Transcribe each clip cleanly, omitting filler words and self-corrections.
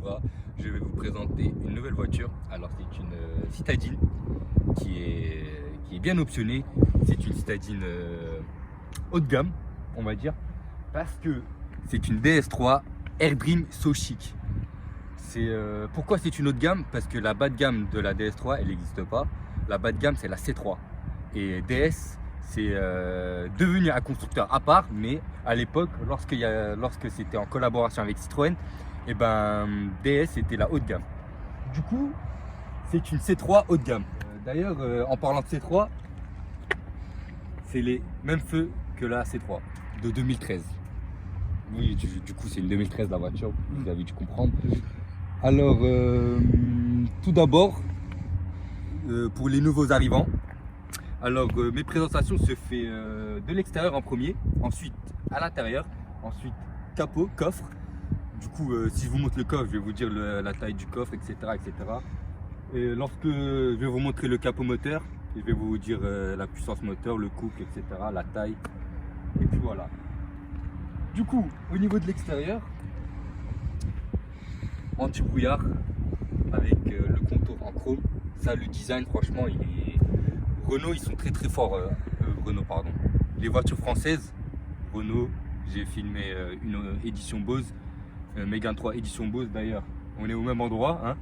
Moura. Je vais vous présenter une nouvelle voiture. Alors c'est une citadine qui est bien optionnée. C'est une citadine haut de gamme, on va dire, parce que c'est une DS3 AirDream So Chic. Pourquoi c'est une haut de gamme? Parce que la bas de gamme de la DS3 elle n'existe pas. La bas de gamme c'est la C3 et DS c'est devenu un constructeur à part, mais à l'époque lorsque c'était en collaboration avec Citroën, et ben DS était la haut de gamme. Du coup c'est une C3 haut de gamme. D'ailleurs en parlant de C3, c'est les mêmes feux que la C3 de 2013. Oui, du coup c'est une 2013 la voiture, vous avez dû comprendre. Alors tout d'abord pour les nouveaux arrivants, alors mes présentations se fait de l'extérieur en premier, ensuite à l'intérieur, ensuite capot, coffre. Du coup si je vous montre le coffre, je vais vous dire la taille du coffre, etc., etc. Et lorsque je vais vous montrer le capot moteur, je vais vous dire la puissance moteur, le couple, etc., la taille, et puis voilà. Du coup au niveau de l'extérieur, anti-brouillard avec le contour en chrome. Ça, le design, franchement, Renault, ils sont très forts. Renault, pardon. Les voitures françaises, Renault, j'ai filmé une édition Bose, Mégane 3 édition Bose d'ailleurs. On est au même endroit. Hein.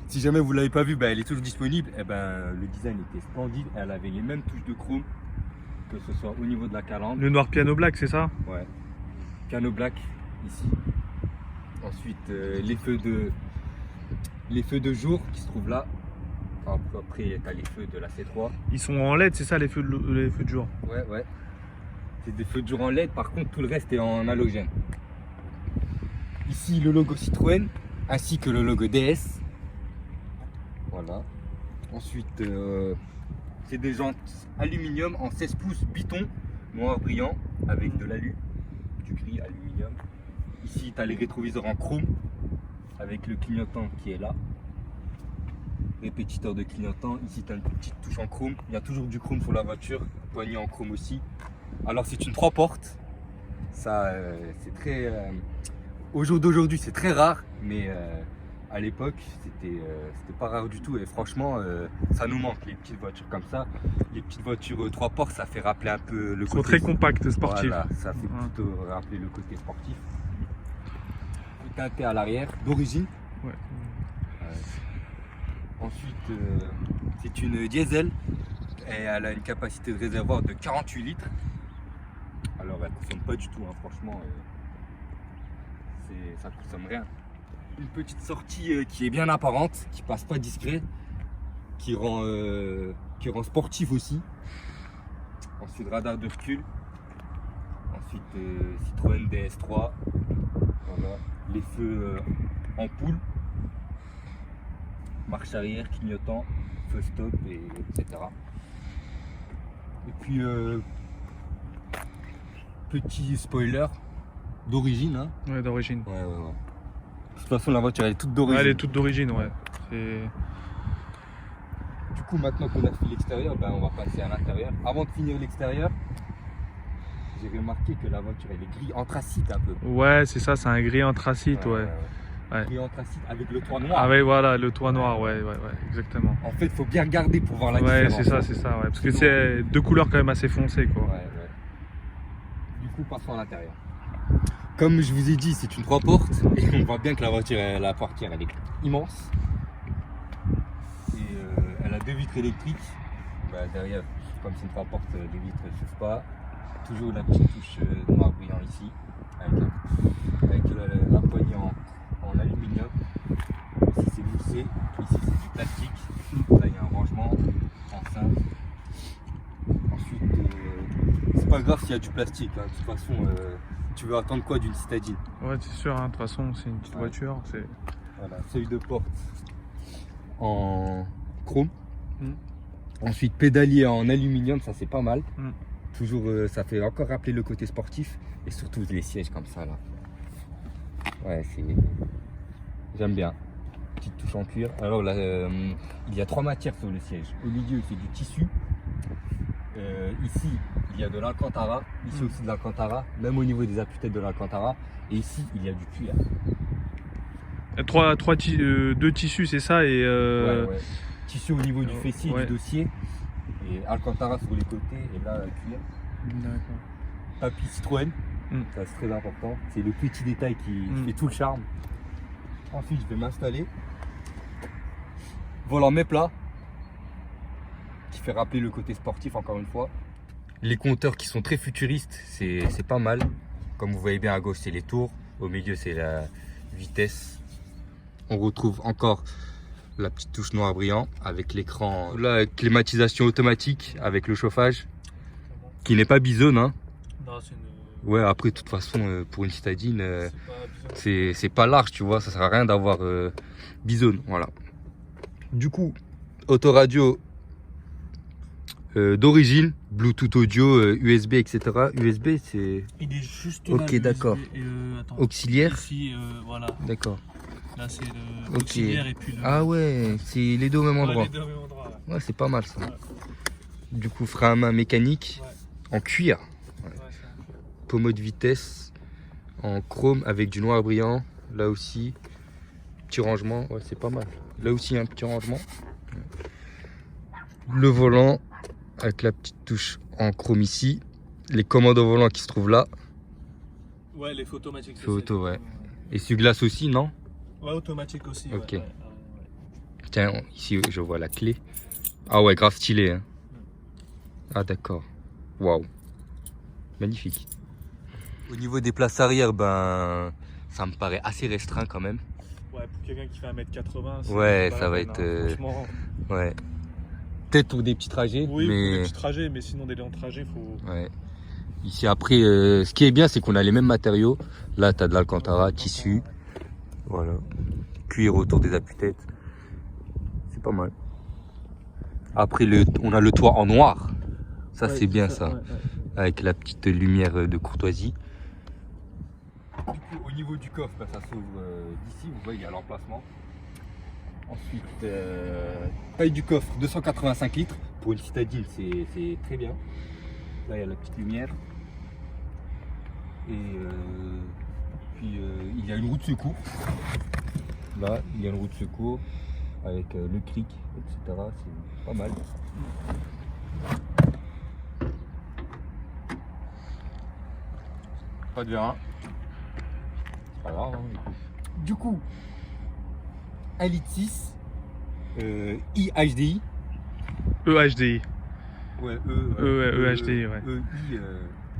Si jamais vous ne l'avez pas vu, elle est toujours disponible. Et le design était splendide. Elle avait les mêmes touches de chrome, que ce soit au niveau de la calandre. Le noir piano black, c'est ça? Ouais. Piano black, ici. Ensuite, les feux de jour qui se trouvent là. Après, tu as les feux de la C3. Ils sont en LED, c'est ça, les feux de jour? Ouais. C'est des feux de jour en LED, par contre, tout le reste est en halogène. Ici, le logo Citroën, ainsi que le logo DS. Voilà. Ensuite, c'est des jantes aluminium en 16 pouces biton, noir brillant, avec de l'alu, du gris aluminium. Ici, tu as les rétroviseurs en chrome, avec le clignotant qui est là. Répétiteur de clignotant. Ici, tu as une petite touche en chrome. Il y a toujours du chrome sur la voiture. Poignée en chrome aussi. Alors, c'est une 3 portes. Ça, c'est très... Au jour d'aujourd'hui, c'est très rare. Mais à l'époque, c'était pas rare du tout. Et franchement, ça nous manque, les petites voitures comme ça. Les petites voitures 3 portes, ça fait rappeler un peu le côté... Ils sont très compacts, sportifs. Voilà, ça fait plutôt rappeler le côté sportif. Teinté à l'arrière, d'origine. Ouais. Ensuite, c'est une diesel et elle a une capacité de réservoir de 48 litres. Alors, elle ne consomme pas du tout, hein, franchement, ça ne consomme rien. Une petite sortie qui est bien apparente, qui passe pas discret, qui rend sportif aussi. Ensuite, radar de recul. Ensuite, Citroën DS3. Voilà. Les feux en poule. Marche arrière, clignotant, feu stop, etc. Et puis petit spoiler d'origine. Hein. Ouais, d'origine. Ouais. De toute façon, la voiture elle est toute d'origine. Ouais, elle est toute d'origine, ouais. Du coup, maintenant qu'on a fait l'extérieur, on va passer à l'intérieur. Avant de finir l'extérieur, j'ai remarqué que la voiture elle est gris anthracite un peu. Ouais, c'est ça, c'est un gris anthracite, ouais. Gris anthracite avec le toit noir. Ah ouais, voilà, le toit noir, ouais, exactement. En fait, il faut bien regarder pour voir la différence. Ouais, c'est ça, ouais. Parce que c'est deux couleurs quand même assez foncées, quoi. Ouais. Du coup, passons à l'intérieur. Comme je vous ai dit, c'est une 3 portes et on voit bien que la voiture, la portière, elle est immense. Et elle a 2 vitres électriques. Derrière, comme c'est une 3 portes, les vitres ne s'ouvrent pas. Toujours la petite touche noir brillant ici, avec la poignée en aluminium. Ici c'est moussé, ici c'est du plastique. Là il y a un rangement en simple. Ensuite, c'est pas grave s'il y a du plastique. Hein. De toute façon, tu veux attendre quoi d'une citadine? Ouais, c'est sûr, hein. De toute façon, c'est une petite voiture. Voilà, seuil de porte en chrome. Ensuite, pédalier en aluminium, ça c'est pas mal. Toujours, ça fait encore rappeler le côté sportif. Et surtout les sièges comme ça là. Ouais, j'aime bien. Petite touche en cuir. Alors là, il y a 3 matières sur le siège. Au milieu, c'est du tissu. Ici, il y a de l'Alcantara. Ici aussi de l'Alcantara. Même au niveau des appuis-têtes de l'Alcantara. Et ici, il y a du cuir. Deux tissus, c'est ça, et Ouais. Tissu au niveau du fessier ouais. du dossier. Et Alcantara sur les côtés. Et là, cuir. D'accord. Tapis Citroën. Ça, c'est très important. C'est le petit détail qui fait tout le charme. Ensuite, je vais m'installer. Volant mes plats. Qui fait rappeler le côté sportif encore une fois. Les compteurs qui sont très futuristes, c'est pas mal. Comme vous voyez bien à gauche, c'est les tours. Au milieu, c'est la vitesse. On retrouve encore la petite touche noir brillant avec l'écran. La climatisation automatique avec le chauffage. Qui n'est pas bisone. Hein. Non, c'est une... Ouais, après, de toute façon, pour une citadine, c'est pas large, tu vois. Ça sert à rien d'avoir bisone. Voilà. Du coup, autoradio d'origine, Bluetooth audio, USB, etc. USB, c'est. Il est juste ok, là. d'accord. Auxiliaire. Ici, voilà. D'accord. Là, c'est le Ok. auxiliaire et puis le. Ah ouais, c'est les deux au même endroit. les deux au même endroit, ouais. Ouais, c'est pas mal ça. Ouais. Du coup, frein à main mécanique en cuir. Ouais, c'est un peu- Pommeau de vitesse en chrome avec du noir brillant. Là aussi, petit rangement. Ouais, c'est pas mal. Là aussi, un petit rangement. Le volant avec la petite touche en chrome ici. Les commandes au volant qui se trouvent là. Ouais, les feux automatiques. Feux auto, ouais. Essuie-glace aussi, non? Ouais, automatique aussi. Ok. Ouais. Tiens, ici, je vois la clé. Ah ouais, grave stylé. Hein. Ah d'accord. Waouh. Magnifique. Au niveau des places arrière, ben, ça me paraît assez restreint quand même. Ouais, pour quelqu'un qui fait 1m80. Ouais, pas ça la va peine, être, hein, franchement. Ouais. Peut-être pour des petits trajets, Oui, pour mais des petits trajets, mais sinon des longs trajets, faut. ouais. Ici après, ce qui est bien, c'est qu'on a les mêmes matériaux. Là, tu as de l'Alcantara, tissu, voilà, cuir autour des appuis-têtes. C'est pas mal. Après, on a le toit en noir. Ça, Ouais, c'est bien ça, ça, ouais, ouais. avec la petite lumière de courtoisie. Du coup, au niveau du coffre, ça s'ouvre d'ici. Vous voyez, il y a l'emplacement. Ensuite, taille du coffre, 285 litres. Pour une citadine, c'est très bien. Là, il y a la petite lumière. Et puis, il y a une roue de secours. Là, il y a une roue de secours avec le cric, etc. C'est pas mal. Pas de vérin. C'est pas grave. Hein. Du coup, 1,6 litre IHDI. EHDI. Ouais, EHDI, ouais. EI.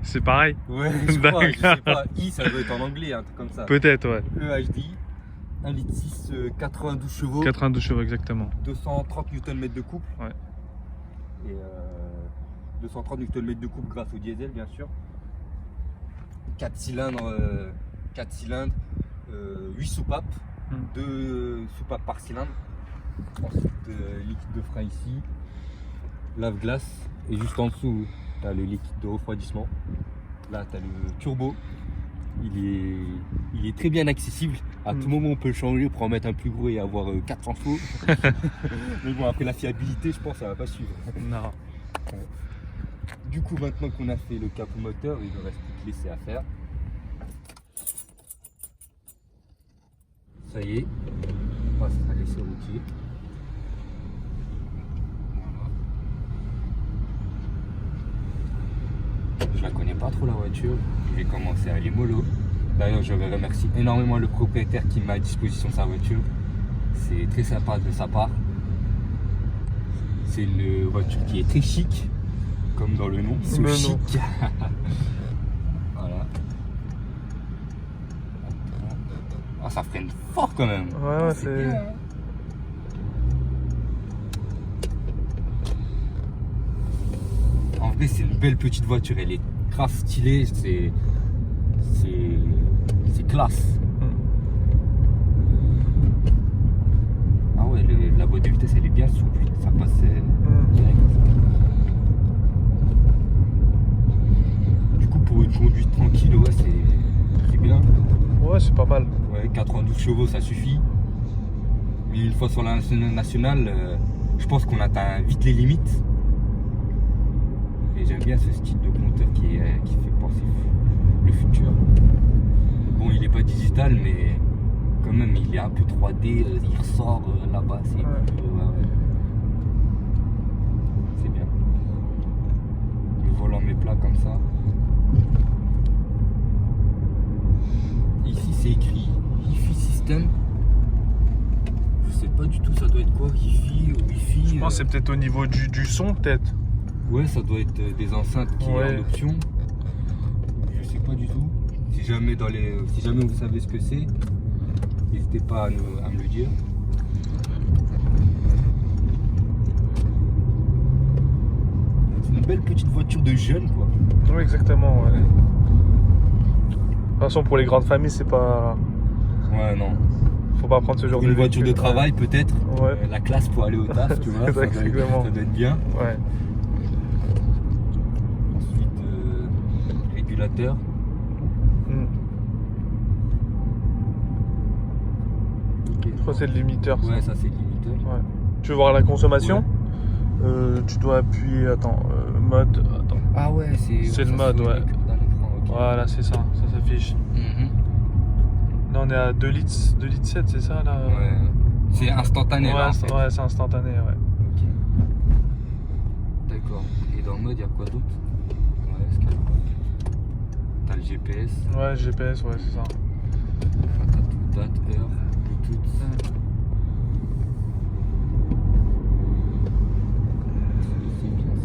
C'est pareil? Ouais, je crois, je sais pas. I, ça doit être en anglais, un truc comme ça. Peut-être, ouais. EHDI, 1,6 litre, 92 chevaux, 92 chevaux, exactement. 230 Nm de couple. Ouais. Et 230 Nm de couple grâce au diesel, bien sûr. 4 cylindres, 8 soupapes, 2 soupapes par cylindre. Ensuite, liquide de frein ici, lave-glace. Et juste en dessous, tu as le liquide de refroidissement. Là, tu as le turbo. Il est très bien accessible. À tout moment, on peut le changer pour en mettre un plus gros et avoir 400 chevaux. Mais bon, après la fiabilité, je pense que ça va pas suivre. Non. Ouais. Du coup, maintenant qu'on a fait le capot moteur, il ne reste plus que l'essai à faire. Ça y est, on passe à l'essai routier. Je la connais pas trop la voiture, je vais commencer à aller mollo. D'ailleurs, je remercie énormément le propriétaire qui met à disposition sa voiture. C'est très sympa de sa part. C'est une voiture qui est très chic, comme dans le nom, So Le Chic. nom. Voilà. Ah, ça freine fort quand même. Ouais, C'est c'est. bien, hein. En vrai, c'est une belle petite voiture, elle est grave stylée, c'est classe. Ah ouais, la boîte de vitesse elle est bien souple, ça passe direct. Du coup, pour une conduite tranquille, ouais, c'est bien. Ouais, c'est pas mal. Ouais, 92 chevaux, ça suffit. Mais une fois sur la nationale, je pense qu'on atteint vite les limites. Et j'aime bien ce style de compteur qui fait penser le futur. Bon, il n'est pas digital, mais quand même, il est un peu 3D, il ressort là-bas, c'est ouais. C'est bien. Le volant met plat comme ça. Ici c'est écrit Hi-Fi System. Je sais pas du tout, ça doit être quoi, Hi-Fi ou Wi-Fi. Je pense que c'est peut-être au niveau du son, peut-être. Ouais, ça doit être des enceintes qui est en option. Je sais pas du tout. Si jamais vous savez ce que c'est, n'hésitez pas à me le dire. C'est une belle petite voiture de jeune, quoi. Oui, exactement. Ouais. De toute façon, pour les grandes familles, c'est pas. Ouais, non. Faut pas prendre ce genre Pour de une voiture de véhicule. travail, peut-être. Ouais. La classe pour aller au taf, tu vois. Exactement. Ça doit être bien. Ouais. Ensuite, régulateur. Hmm. Ok. Je crois que c'est le limiteur. Ça. Ouais, ça c'est le limiteur. Ouais. Tu veux voir la consommation? Tu dois appuyer. Attends, mode. Attends. Ah ouais, C'est le ça mode, se met ouais. dans l'écran, ok. Voilà, c'est ça. Ça s'affiche. Là, on est à 2 litres 7, c'est ça là? Ouais. C'est instantané là, en Ouais, fait. ouais, c'est instantané, ouais. Ok. D'accord. Et dans le mode, il y a quoi d'autre? Ouais, ce qu'il y a pas. T'as le GPS. Ouais, GPS, ouais, c'est ça. Enfin, t'as tout, date, heure, Bluetooth. C'est bien,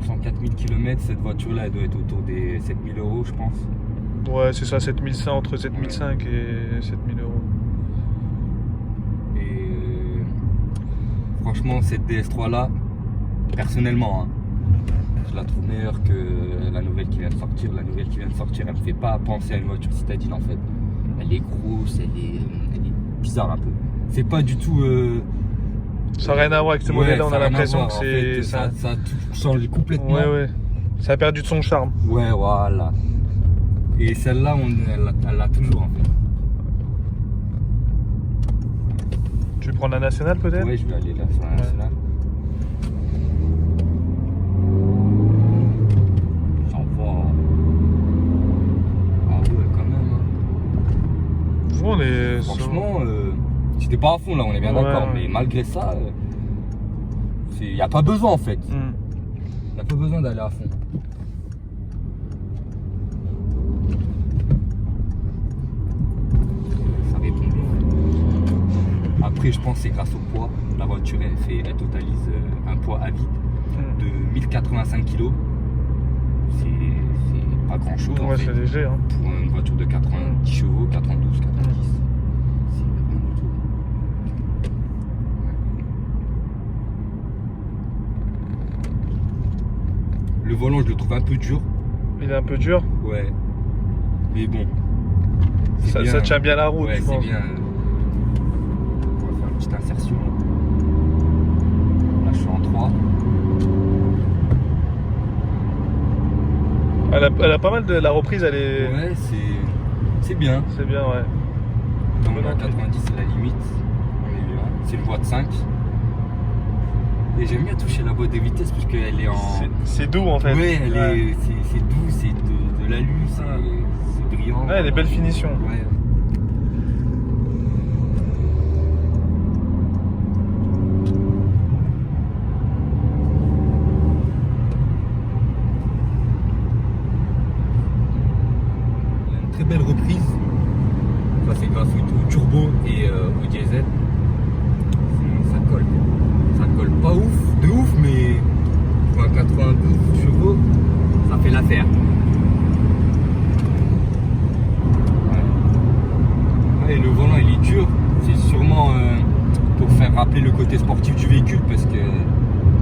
104 000 km, cette voiture-là, elle doit être autour des 7 000 €, je pense. Ouais, c'est ça, 7100, entre 7005 et 7000 €. Et franchement, cette DS3 là, personnellement, hein, je la trouve meilleure que la nouvelle qui vient de sortir. La nouvelle qui vient de sortir, elle me fait pas penser à une voiture citadine en fait. Elle est grosse, elle est bizarre un peu. C'est pas du tout. Ça n'a rien à voir avec ce modèle-là, on a l'impression que c'est. Ça a tout changé complètement. Ouais, ouais. Ça a perdu de son charme. Ouais, voilà. Et celle-là, elle l'a toujours en fait. Tu veux prendre la nationale peut-être? Ouais, je vais aller là sur la nationale. Ça va. Ah ouais, quand même. Hein. On est. Franchement, j'étais pas à fond là, on est bien d'accord. Mais malgré ça, il n'y a pas besoin en fait. Il n'y a pas besoin d'aller à fond. Ça répond bien. Après, je pense que c'est grâce au poids. La voiture, elle totalise un poids à vide de 1085 kg. C'est pas grand chose. Ouais, c'est léger. Hein. Pour une voiture de 90 chevaux, 92, 90. C'est rien du tout. Le volant, je le trouve un peu dur. Il est un peu dur. Ouais. Mais bon. Ça tient bien la route, ouais, je c'est pense. bien. On va faire une petite insertion. Là, je suis en 3. Elle a pas mal de. La reprise, elle est. Ouais, c'est bien. C'est bien, ouais. Comme on est en 90, c'est la limite. On est bien. C'est une boîte 5. Et j'aime bien toucher la boîte de vitesse parce qu'elle est en. C'est doux en fait. Ouais, c'est doux, c'est de l'alu, c'est brillant. Ouais, des belles finitions. Ouais. Il y a une très belle reprise. Ça, c'est grâce au turbo et au diesel. Ça colle. Ça colle pas ouf, de ouf, mais pour un 92 chevaux, ça fait l'affaire. Ouais. Et le volant il est dur, c'est sûrement pour faire rappeler le côté sportif du véhicule parce que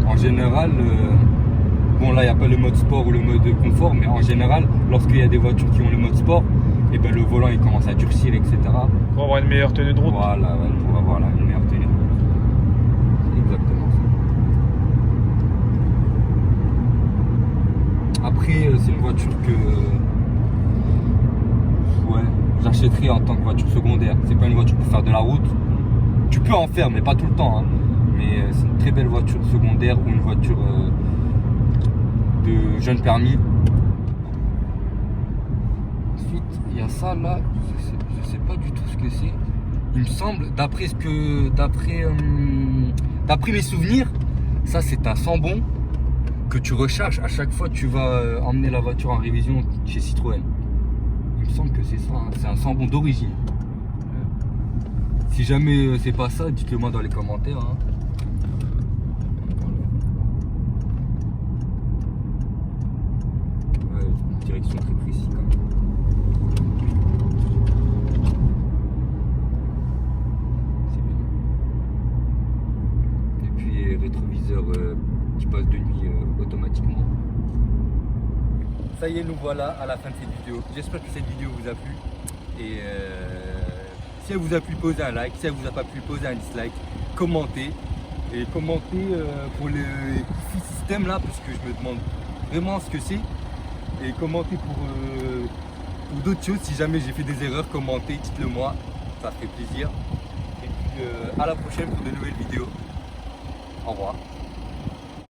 en général, bon là il n'y a pas le mode sport ou le mode confort, mais en général, lorsqu'il y a des voitures qui ont le mode sport, et ben le volant il commence à durcir, etc. Pour avoir une meilleure tenue de route. Voilà, ouais, pour avoir une meilleure tenue de route. C'est exactement ça. Après, c'est une voiture que ouais, j'achèterais en tant que voiture secondaire. C'est pas une voiture pour faire de la route. Tu peux en faire, mais pas tout le temps. Hein. Mais c'est une très belle voiture secondaire ou une voiture de jeune permis. Ensuite, Il y a ça là, je sais pas du tout ce que c'est. Il me semble, d'après mes souvenirs, ça c'est un sambon que tu recharges à chaque fois que tu vas emmener la voiture en révision chez Citroën. Il me semble que c'est ça, hein. C'est un sambon d'origine. Si jamais c'est pas ça, dites-le moi dans les commentaires. Hein. Voilà. Ouais, direction très précise quand même. C'est bien. Et puis rétroviseur qui passe de nuit automatiquement. Ça y est, nous voilà à la fin de cette vidéo. J'espère que cette vidéo vous a plu. Et si elle vous a plu, posez un like. Si elle vous a pas plu, posez un dislike. Commentez. Et commentez pour le Wi-Fi système là, parce que je me demande vraiment ce que c'est. Et commentez pour d'autres choses. Si jamais j'ai fait des erreurs, commentez, dites-le moi. Ça fait plaisir. Et puis à la prochaine pour de nouvelles vidéos. Au revoir.